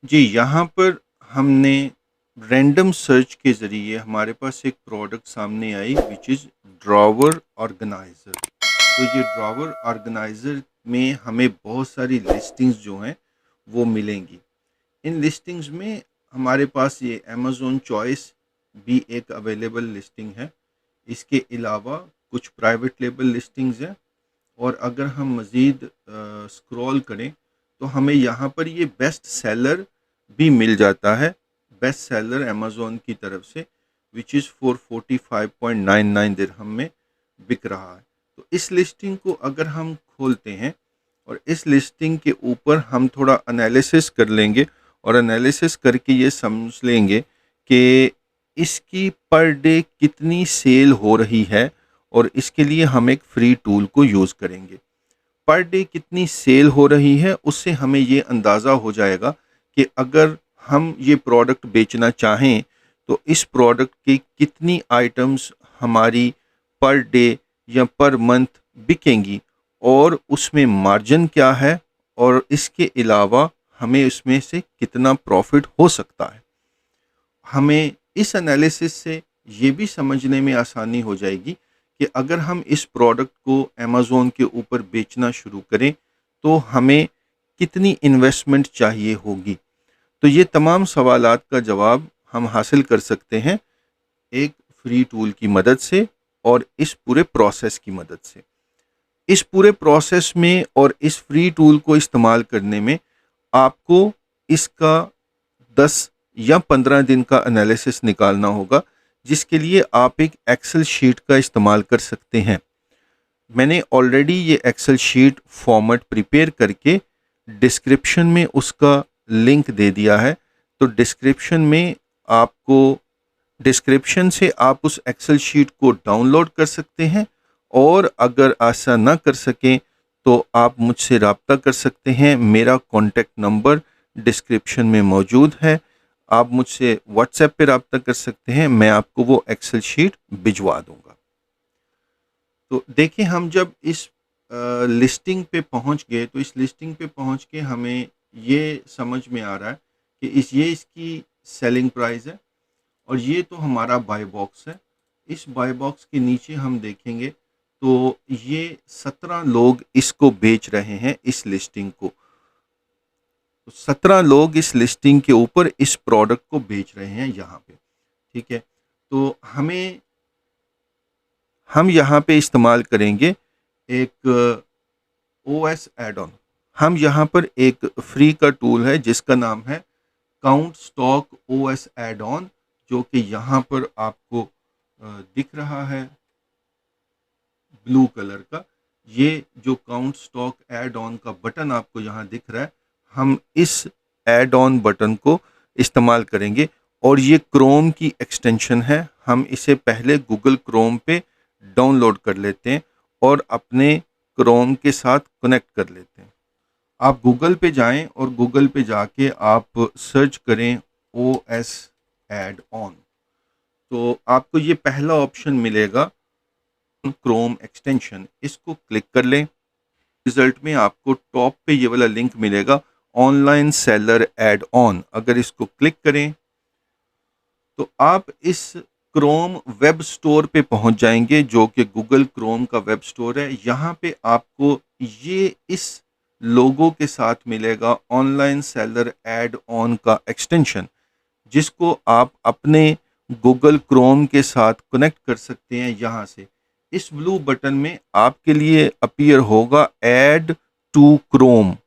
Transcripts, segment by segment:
जी, यहाँ पर हमने रैंडम सर्च के ज़रिए हमारे पास एक प्रोडक्ट सामने आई विच इज़ ड्रॉवर ऑर्गेनाइज़र। तो ये ड्रॉवर ऑर्गेनाइज़र में हमें बहुत सारी लिस्टिंग्स जो हैं वो मिलेंगी। इन लिस्टिंग्स में हमारे पास ये अमेज़न चॉइस भी एक अवेलेबल लिस्टिंग है। इसके अलावा कुछ प्राइवेट लेबल लिस्टिंग्स हैं और अगर हम मज़ीद स्क्रॉल करें तो हमें यहाँ पर ये बेस्ट सेलर भी मिल जाता है। बेस्ट सेलर अमेज़न की तरफ से विच इज़ फॉर 45.99 दिरहम में बिक रहा है। तो इस लिस्टिंग को अगर हम खोलते हैं और इस लिस्टिंग के ऊपर हम थोड़ा एनालिसिस कर लेंगे और एनालिसिस करके ये समझ लेंगे कि इसकी पर डे कितनी सेल हो रही है और इसके लिए हम एक फ्री टूल को यूज़ करेंगे। पर डे कितनी सेल हो रही है उससे हमें ये अंदाज़ा हो जाएगा कि अगर हम ये प्रोडक्ट बेचना चाहें तो इस प्रोडक्ट की कितनी आइटम्स हमारी पर डे या पर मंथ बिकेंगी और उसमें मार्जिन क्या है और इसके अलावा हमें उसमें से कितना प्रॉफिट हो सकता है। हमें इस एनालिसिस से ये भी समझने में आसानी हो जाएगी कि अगर हम इस प्रोडक्ट को अमेज़न के ऊपर बेचना शुरू करें तो हमें कितनी इन्वेस्टमेंट चाहिए होगी। तो ये तमाम सवालात का जवाब हम हासिल कर सकते हैं एक फ्री टूल की मदद से और इस पूरे प्रोसेस की मदद से। इस पूरे प्रोसेस में और इस फ्री टूल को इस्तेमाल करने में आपको इसका 10 या 15 दिन का एनालिसिस निकालना होगा, जिसके लिए आप एक एक्सेल शीट का इस्तेमाल कर सकते हैं। मैंने ऑलरेडी ये एक्सेल शीट फॉर्मेट प्रिपेयर करके डिस्क्रिप्शन में उसका लिंक दे दिया है। तो डिस्क्रिप्शन से आप उस एक्सेल शीट को डाउनलोड कर सकते हैं और अगर ऐसा ना कर सकें तो आप मुझसे रब्ता कर सकते हैं। मेरा कॉन्टैक्ट नंबर डिस्क्रिप्शन में मौजूद है। आप मुझसे व्हाट्सएप पे रब्ता कर सकते हैं, मैं आपको वो एक्सेल शीट भिजवा दूंगा। तो देखिए, हम जब इस लिस्टिंग पे पहुंच गए तो इस लिस्टिंग पे पहुंच के हमें ये समझ में आ रहा है कि इसकी सेलिंग प्राइस है और ये तो हमारा बाय बॉक्स है। इस बाय बॉक्स के नीचे हम देखेंगे तो ये 17 लोग इसको बेच रहे हैं, इस लिस्टिंग को। तो 17 लोग इस लिस्टिंग के ऊपर इस प्रोडक्ट को बेच रहे हैं यहाँ पे। ठीक है, तो हम यहाँ पे इस्तेमाल करेंगे एक ओएस एड ऑन। हम यहाँ पर एक फ्री का टूल है जिसका नाम है count stock OS add on, जो कि यहाँ पर आपको दिख रहा है ब्लू कलर का। ये जो काउंट स्टॉक एड ऑन का बटन आपको यहाँ दिख रहा है, हम इस एड ऑन बटन को इस्तेमाल करेंगे और ये क्रोम की एक्सटेंशन है। हम इसे पहले गूगल क्रोम पे डाउनलोड कर लेते हैं और अपने क्रोम के साथ कनेक्ट कर लेते हैं। आप गूगल पे जाएं और गूगल पे जाके आप सर्च करें ओ एस एड ऑन, तो आपको ये पहला ऑप्शन मिलेगा क्रोम एक्सटेंशन। इसको क्लिक कर लें। रिजल्ट में आपको टॉप पे ये वाला लिंक मिलेगा ऑनलाइन सेलर एड ऑन। अगर इसको क्लिक करें तो आप इस क्रोम वेब स्टोर पे पहुंच जाएंगे, जो कि गूगल क्रोम का वेब स्टोर है। यहाँ पे आपको ये इस लोगो के साथ मिलेगा ऑनलाइन सेलर एड ऑन का एक्सटेंशन, जिसको आप अपने गूगल क्रोम के साथ कनेक्ट कर सकते हैं। यहाँ से इस ब्लू बटन में आपके लिए अपीयर होगा ऐड टू क्रोम।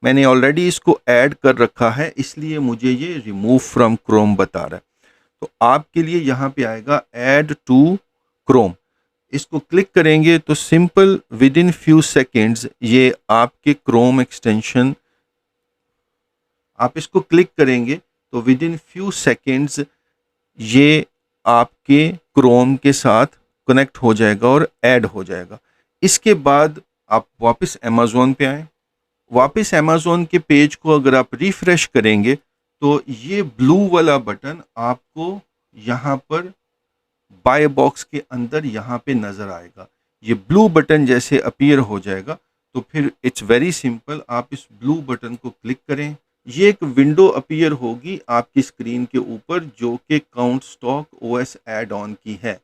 मैंने ऑलरेडी इसको ऐड कर रखा है, इसलिए मुझे ये रिमूव फ्रॉम क्रोम बता रहा है। तो आपके लिए यहाँ पे आएगा ऐड टू क्रोम। इसको क्लिक करेंगे तो simple with in few seconds ये आपके क्रोम एक्सटेंशन, आप इसको क्लिक करेंगे तो विद इन फ्यू सेकेंड्स ये आपके क्रोम के साथ कनेक्ट हो जाएगा और ऐड हो जाएगा। इसके बाद आप वापस अमेज़न पे आएँ। वापस अमेज़न के पेज को अगर आप रिफ्रेश करेंगे तो ये ब्लू वाला बटन आपको यहाँ पर बाय बॉक्स के अंदर यहाँ पे नज़र आएगा। ये ब्लू बटन जैसे अपीयर हो जाएगा तो फिर इट्स वेरी सिंपल, आप इस ब्लू बटन को क्लिक करें ये एक विंडो अपीयर होगी आपकी स्क्रीन के ऊपर जो कि count stock OS add on की है।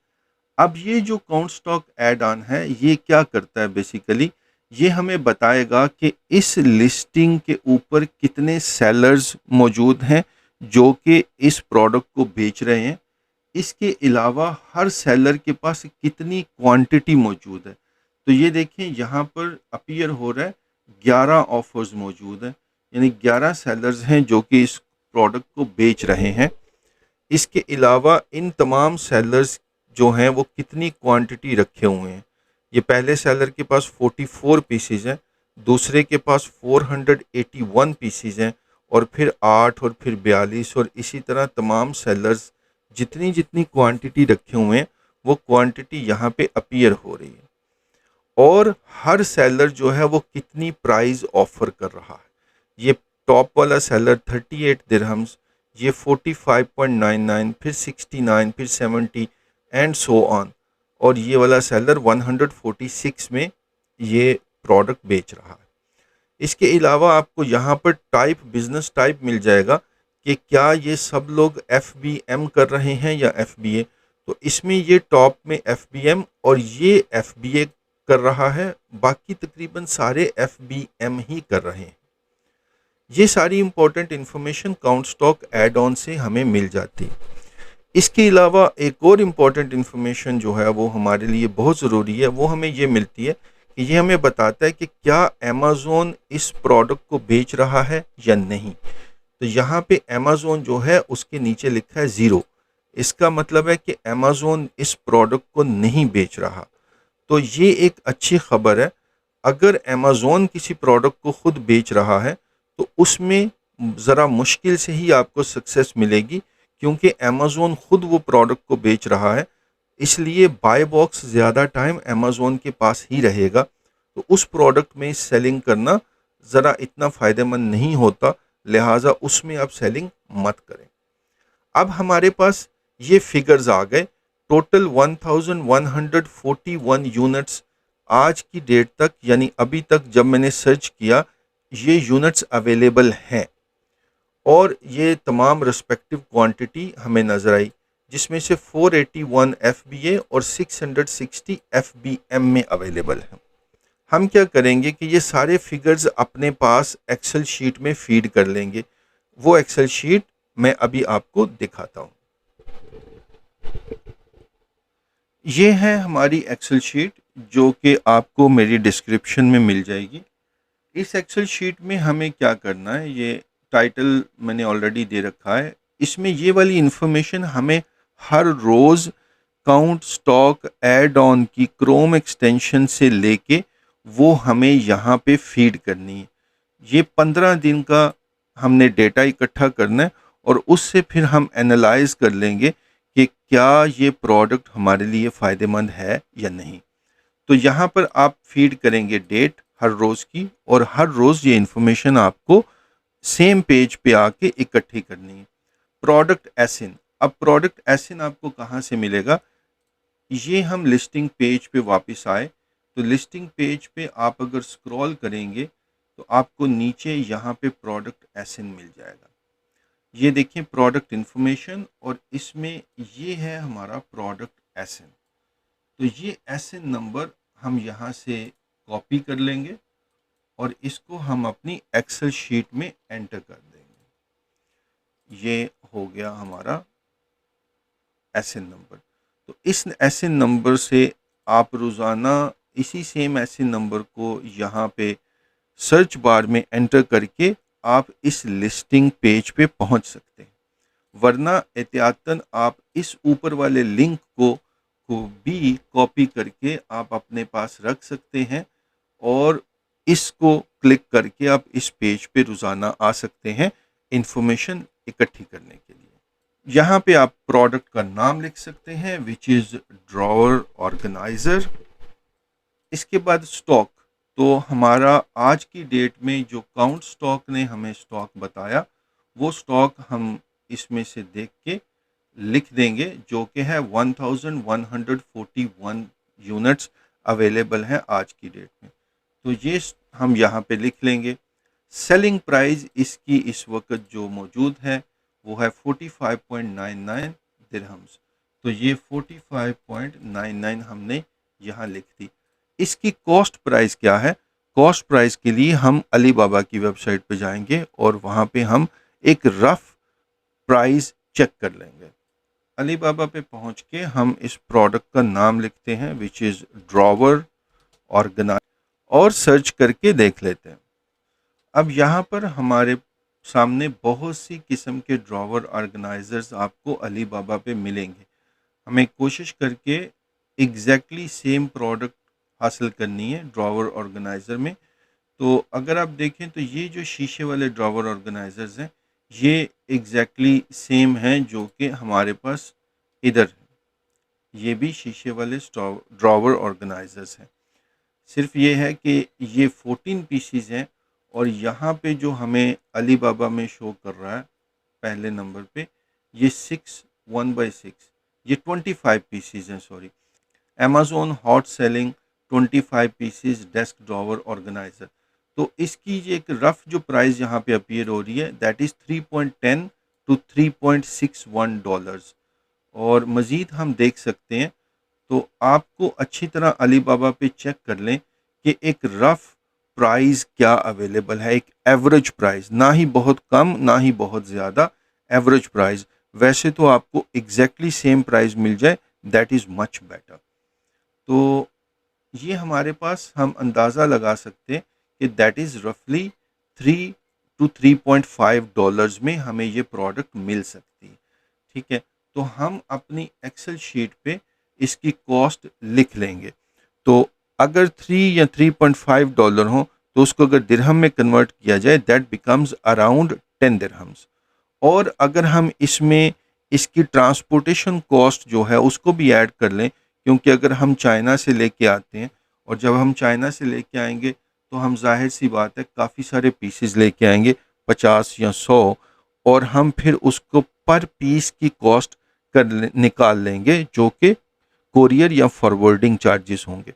अब ये जो काउंट स्टॉक ऐड ऑन है ये क्या करता है बेसिकली, ये हमें बताएगा कि इस लिस्टिंग के ऊपर कितने सेलर्स मौजूद हैं जो कि इस प्रोडक्ट को बेच रहे हैं। इसके अलावा हर सेलर के पास कितनी क्वांटिटी मौजूद है। तो ये देखें यहाँ पर अपीयर हो रहा है 11 ऑफर्स मौजूद हैं, यानी 11 सेलर्स हैं जो कि इस प्रोडक्ट को बेच रहे हैं। इसके अलावा इन तमाम सेलर्स जो हैं वो कितनी क्वांटिटी रखे हुए हैं। ये पहले सेलर के पास 44 पीसीज हैं, दूसरे के पास 481 पीसीज हैं, और फिर 8 और फिर 42 और इसी तरह तमाम सेलर्स जितनी जितनी क्वांटिटी रखे हुए हैं वो क्वांटिटी यहाँ पे अपीयर हो रही है। और हर सेलर जो है वो कितनी प्राइस ऑफर कर रहा है। ये टॉप वाला सेलर 38 दिरहम्स, ये 45.99, फिर 69, फिर 70 एंड सो ऑन, और ये वाला सेलर 146 में ये प्रोडक्ट बेच रहा है। इसके अलावा आपको यहाँ पर टाइप, बिजनेस टाइप मिल जाएगा कि क्या ये सब लोग FBM कर रहे हैं या FBA। तो इसमें ये टॉप में FBM और ये FBA कर रहा है, बाकी तकरीबन सारे FBM ही कर रहे हैं। ये सारी important information count stock add on से हमें मिल जाती है। इसके अलावा एक और इम्पॉर्टेंट इन्फॉर्मेशन जो है वो हमारे लिए बहुत ज़रूरी है, वो हमें ये मिलती है कि ये हमें बताता है कि क्या अमेज़ोन इस प्रोडक्ट को बेच रहा है या नहीं। तो यहाँ पे अमेज़ोन जो है उसके नीचे लिखा है 0। इसका मतलब है कि अमेज़ोन इस प्रोडक्ट को नहीं बेच रहा। तो ये एक अच्छी खबर है। अगर अमेज़ोन किसी प्रोडक्ट को खुद बेच रहा है तो उसमें ज़रा मुश्किल से ही आपको सक्सेस मिलेगी, क्योंकि अमेज़ोन खुद वो प्रोडक्ट को बेच रहा है। इसलिए बाय बॉक्स ज़्यादा टाइम अमेज़ोन के पास ही रहेगा, तो उस प्रोडक्ट में सेलिंग करना ज़रा इतना फ़ायदेमंद नहीं होता, लिहाजा उसमें आप सेलिंग मत करें। अब हमारे पास ये फिगर्स आ गए। टोटल 1141 यूनिट्स आज की डेट तक, यानी अभी तक जब मैंने सर्च किया, ये यूनिट्स अवेलेबल हैं और ये तमाम रिस्पेक्टिव क्वांटिटी हमें नज़र आई, जिसमें से 481 FBA और 660 FBM में अवेलेबल हैं। हम क्या करेंगे कि ये सारे फिगर्स अपने पास एक्सेल शीट में फीड कर लेंगे। वो एक्सेल शीट मैं अभी आपको दिखाता हूँ। ये है हमारी एक्सेल शीट जो कि आपको मेरी डिस्क्रिप्शन में मिल जाएगी। इस एक्सेल शीट में हमें क्या करना है, ये टाइटल मैंने ऑलरेडी दे रखा है। इसमें ये वाली इंफॉर्मेशन हमें हर रोज़ काउंट स्टॉक ऐड ऑन की क्रोम एक्सटेंशन से लेके वो हमें यहाँ पे फीड करनी है। ये 15 दिन का हमने डेटा इकट्ठा करना है और उससे फिर हम एनालाइज कर लेंगे कि क्या ये प्रोडक्ट हमारे लिए फ़ायदेमंद है या नहीं। तो यहाँ पर आप फीड करेंगे डेट हर रोज़ की, और हर रोज़ ये इन्फॉर्मेशन आपको सेम पेज पे आके इकट्ठी करनी है। प्रोडक्ट एसिन, अब प्रोडक्ट एसिन आपको कहाँ से मिलेगा, ये हम लिस्टिंग पेज पे वापस आए तो लिस्टिंग पेज पे आप अगर स्क्रॉल करेंगे तो आपको नीचे यहाँ पे प्रोडक्ट एसिन मिल जाएगा। ये देखिए प्रोडक्ट इन्फॉर्मेशन, और इसमें ये है हमारा प्रोडक्ट एसिन। तो ये एसिन नंबर हम यहाँ से कॉपी कर लेंगे और इसको हम अपनी एक्सेल शीट में एंटर कर देंगे। ये हो गया हमारा एसिन नंबर। तो इस एसिन नंबर से आप रोज़ाना इसी सेम एसिन नंबर को यहाँ पे सर्च बार में एंटर करके आप इस लिस्टिंग पेज पे पहुँच सकते हैं। वरना एहतियातन आप इस ऊपर वाले लिंक को भी कॉपी करके आप अपने पास रख सकते हैं और इसको क्लिक करके आप इस पेज पे रोज़ाना आ सकते हैं इंफॉर्मेशन इकट्ठी करने के लिए। यहाँ पे आप प्रोडक्ट का नाम लिख सकते हैं, विच इज़ ड्रॉवर ऑर्गेनाइज़र। इसके बाद स्टॉक, तो हमारा आज की डेट में जो काउंट स्टॉक ने हमें स्टॉक बताया वो स्टॉक हम इसमें से देख के लिख देंगे, जो कि है 1141 यूनिट्स अवेलेबल हैं आज की डेट में। तो ये हम यहाँ पे लिख लेंगे। सेलिंग प्राइस इसकी इस वक्त जो मौजूद है वो है 45.99 दिरहम्स। तो ये 45.99 हमने यहाँ लिख दी। इसकी कॉस्ट प्राइस क्या है? कॉस्ट प्राइस के लिए हम अली बाबा की वेबसाइट पे जाएंगे और वहाँ पे हम एक रफ प्राइस चेक कर लेंगे। अली बाबा पे पहुँच के हम इस प्रोडक्ट का नाम लिखते हैं विच इज़ ड्रॉवर ऑर्गेनाइजर और सर्च करके देख लेते हैं। अब यहाँ पर हमारे सामने बहुत सी किस्म के ड्रॉवर ऑर्गेनाइजर्स आपको अली बाबा पे मिलेंगे। हमें कोशिश करके एग्जैक्टली सेम प्रोडक्ट हासिल करनी है ड्रॉवर ऑर्गेनाइज़र में। तो अगर आप देखें तो ये जो शीशे वाले ड्रॉवर ऑर्गेनाइजर्स हैं ये एग्जैक्टली सेम हैं जो कि हमारे पास इधर है। ये भी शीशे वाले ड्रॉवर ऑर्गेनाइजर्स हैं। सिर्फ ये है कि ये 14 पीसीज हैं और यहाँ पे जो हमें अली बाबा में शो कर रहा है पहले नंबर पे ये 1/6 ये 25 पीसीज हैं। Sorry, Amazon hot selling 25 pieces desk drawer organiser. तो इसकी ये एक रफ जो प्राइस यहाँ पे अपीयर हो रही है दैट इज़ 3.10 to 3.61 डॉलर्स। और मज़ीद हम देख सकते हैं तो आपको अच्छी तरह अली बाबा पे चेक कर लें कि एक रफ प्राइस क्या अवेलेबल है, एक एवरेज प्राइस, ना ही बहुत कम ना ही बहुत ज़्यादा, एवरेज प्राइस। वैसे तो आपको एग्जैक्टली सेम प्राइस मिल जाए दैट इज़ मच बेटर। तो ये हमारे पास हम अंदाज़ा लगा सकते हैं कि दैट इज़ रफली 3 to 3.5 डॉलर्स में हमें ये प्रोडक्ट मिल सकती है। ठीक है, तो हम अपनी एक्सेल शीट पे इसकी कॉस्ट लिख लेंगे। तो अगर 3 या 3.5 डॉलर हो तो उसको अगर दिरहम में कन्वर्ट किया जाए दैट बिकम्स अराउंड 10 दिरहम्स। और अगर हम इसमें इसकी ट्रांसपोर्टेशन कॉस्ट जो है उसको भी ऐड कर लें, क्योंकि अगर हम चाइना से लेके आते हैं और जब हम चाइना से लेके आएंगे तो हम जाहिर सी बात है काफ़ी सारे पीसेस लेके आएंगे 50 या 100 और हम फिर उसको पर पीस की कॉस्ट निकाल लेंगे जो कि कोरियर या फॉरवर्डिंग चार्जेस होंगे।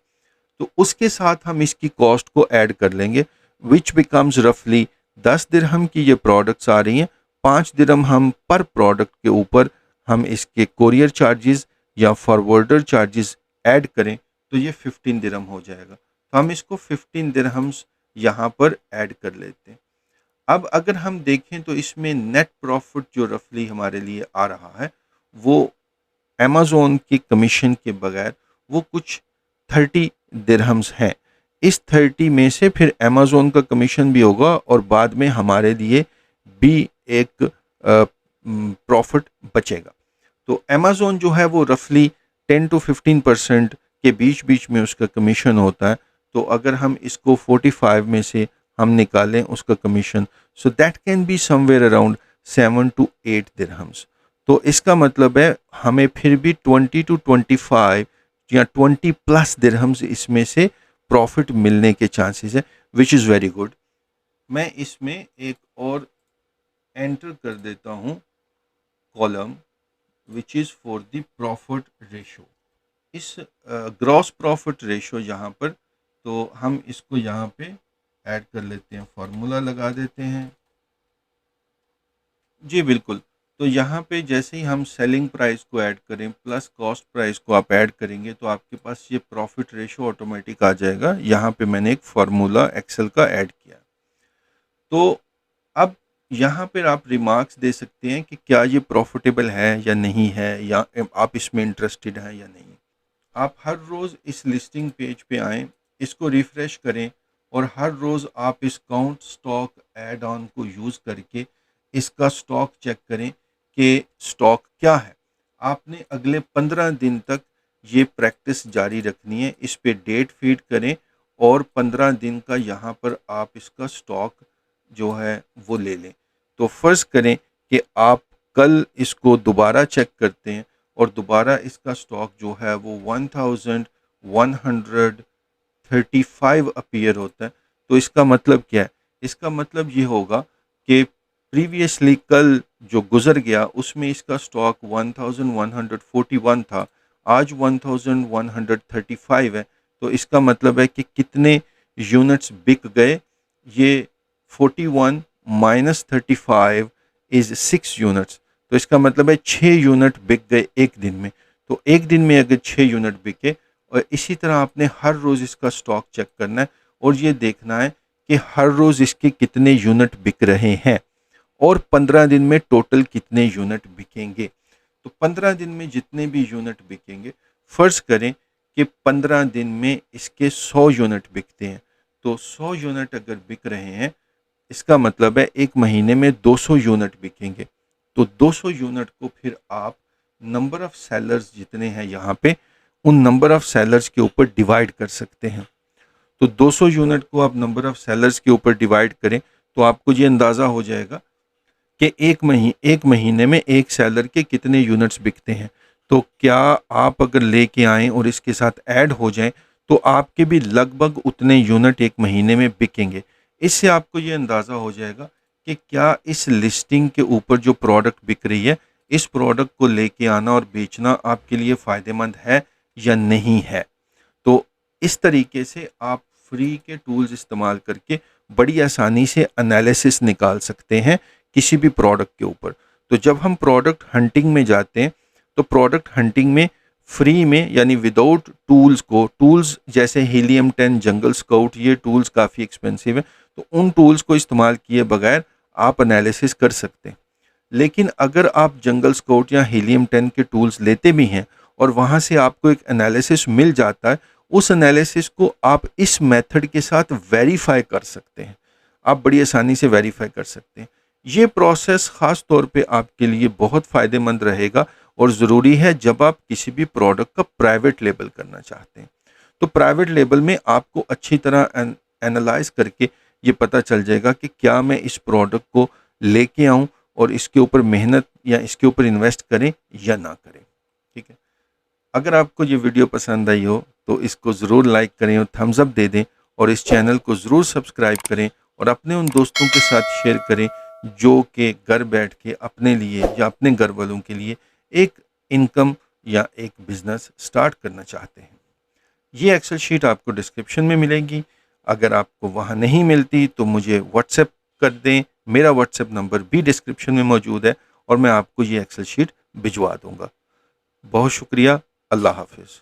तो उसके साथ हम इसकी कॉस्ट को ऐड कर लेंगे विच बिकम्स रफली 10 दिरहम की ये प्रोडक्ट्स आ रही हैं। 5 दिरहम हम पर प्रोडक्ट के ऊपर हम इसके कोरियर चार्जेस या फॉरवर्डर चार्जेस ऐड करें तो ये 15 दिरहम हो जाएगा। तो हम इसको 15 दिरहम्स यहाँ पर ऐड कर लेते हैं। अब अगर हम देखें तो इसमें नेट प्रॉफिट जो रफली हमारे लिए आ रहा है वो अमेज़ॉन की कमीशन के बगैर वो कुछ 30 दिरहम्स हैं। इस 30 में से फिर अमेज़ॉन का कमीशन भी होगा और बाद में हमारे लिए भी एक प्रॉफिट बचेगा। तो अमेज़ॉन जो है वो रफली 10 to 15% के बीच बीच में उसका कमीशन होता है। तो अगर हम इसको 45 में से हम निकालें उसका commission so that can be somewhere around 7 to 8 dirhams. तो इसका मतलब है हमें फिर भी 20 to 25 या 20 प्लस दिरहम्स इसमें से प्रॉफिट मिलने के चांसेस है विच इज़ वेरी गुड। मैं इसमें एक और एंटर कर देता हूँ column which is for the profit ratio. इस ग्रॉस प्रॉफिट रेशो यहाँ पर तो हम इसको यहाँ पे ऐड कर लेते हैं, फार्मूला लगा देते हैं। जी बिल्कुल, तो यहाँ पे जैसे ही हम सेलिंग प्राइस को ऐड करें प्लस कॉस्ट प्राइस को आप ऐड करेंगे तो आपके पास ये प्रॉफिट रेशो ऑटोमेटिक आ जाएगा। यहाँ पे मैंने एक फार्मूला एक्सेल का ऐड किया। तो अब यहाँ पर आप रिमार्क्स दे सकते हैं कि क्या ये प्रॉफिटेबल है या नहीं है, या आप इसमें इंटरेस्टेड हैं या नहीं। आप हर रोज़ इस लिस्टिंग पेज पे आएँ, इसको रिफ़्रेश करें और हर रोज़ आप इस काउंट स्टॉक ऐड ऑन को यूज़ करके इसका स्टॉक चेक करें कि स्टॉक क्या है। आपने अगले 15 दिन तक ये प्रैक्टिस जारी रखनी है। इस पे डेट फीड करें और 15 दिन का यहाँ पर आप इसका स्टॉक जो है वो ले लें। तो फ़र्ज़ करें कि आप कल इसको दोबारा चेक करते हैं और दोबारा इसका स्टॉक जो है वो 1135 अपीयर होता है। तो इसका मतलब क्या है? इसका मतलब ये होगा कि प्रीवियसली कल जो गुजर गया उसमें इसका स्टॉक 1141 था, आज 1135 है। तो इसका मतलब है कि कितने यूनिट्स बिक गए ये 41 माइनस 35 इज 6 यूनिट्स। तो इसका मतलब है 6 यूनिट बिक गए एक दिन में। तो एक दिन में अगर 6 यूनिट बिके, और इसी तरह आपने हर रोज़ इसका स्टॉक चेक करना है और ये देखना है कि हर रोज़ इसके कितने यूनिट बिक रहे हैं और 15 दिन में टोटल कितने यूनिट बिकेंगे। तो 15 दिन में जितने भी यूनिट बिकेंगे, फ़र्ज़ करें कि 15 दिन में इसके 100 यूनिट बिकते हैं, तो 100 यूनिट अगर बिक रहे हैं, इसका मतलब है एक महीने में 200 यूनिट बिकेंगे। तो 200 यूनिट को फिर आप नंबर ऑफ़ सेलर्स जितने हैं यहाँ पे, उन नंबर ऑफ़ सेलर्स के ऊपर डिवाइड कर सकते हैं। तो 200 यूनिट को आप नंबर ऑफ़ सेलर्स के ऊपर डिवाइड करें तो आपको ये अंदाज़ा हो जाएगा कि एक महीने में एक सेलर के कितने यूनिट्स बिकते हैं। तो क्या आप अगर लेके आएँ और इसके साथ ऐड हो जाएँ तो आपके भी लगभग उतने यूनिट एक महीने में बिकेंगे। इससे आपको ये अंदाज़ा हो जाएगा कि क्या इस लिस्टिंग के ऊपर जो प्रोडक्ट बिक रही है, इस प्रोडक्ट को लेके आना और बेचना आपके लिए फ़ायदेमंद है या नहीं है। तो इस तरीके से आप फ्री के टूल्स इस्तेमाल करके बड़ी आसानी से एनालिसिस निकाल सकते हैं किसी भी प्रोडक्ट के ऊपर। तो जब हम प्रोडक्ट हंटिंग में जाते हैं तो प्रोडक्ट हंटिंग में फ्री में यानी विदाउट टूल्स जैसे हीलियम 10, जंगल स्काउट, ये टूल्स काफ़ी एक्सपेंसिव है, तो उन टूल्स को इस्तेमाल किए बगैर आप एनालिसिस कर सकते हैं। लेकिन अगर आप जंगल स्काउट या हीलियम 10 के टूल्स लेते भी हैं और वहाँ से आपको एक एनालिसिस मिल जाता है, उस एनालिसिस को आप इस मेथड के साथ वेरीफाई कर सकते हैं। आप बड़ी आसानी से वेरीफाई कर सकते हैं। ये प्रोसेस ख़ास तौर पे आपके लिए बहुत फ़ायदेमंद रहेगा और ज़रूरी है जब आप किसी भी प्रोडक्ट का प्राइवेट लेबल करना चाहते हैं। तो प्राइवेट लेबल में आपको अच्छी तरह एनालाइज करके ये पता चल जाएगा कि क्या मैं इस प्रोडक्ट को लेके आऊँ और इसके ऊपर मेहनत या इसके ऊपर इन्वेस्ट करें या ना करें। ठीक है। अगर आपको ये वीडियो पसंद आई हो तो इसको ज़रूर लाइक करें और थम्स अप दे दें, और इस चैनल को ज़रूर सब्सक्राइब करें और अपने उन दोस्तों के साथ शेयर करें जो कि घर बैठ के अपने लिए या अपने घर वालों के लिए एक इनकम या एक बिज़नेस स्टार्ट करना चाहते हैं। ये एक्सेल शीट आपको डिस्क्रिप्शन में मिलेगी। अगर आपको वहाँ नहीं मिलती तो मुझे व्हाट्सएप कर दें, मेरा व्हाट्सएप नंबर भी डिस्क्रिप्शन में मौजूद है और मैं आपको ये एक्सेल शीट भिजवा दूँगा। बहुत शुक्रिया। अल्लाह हाफ़िज़।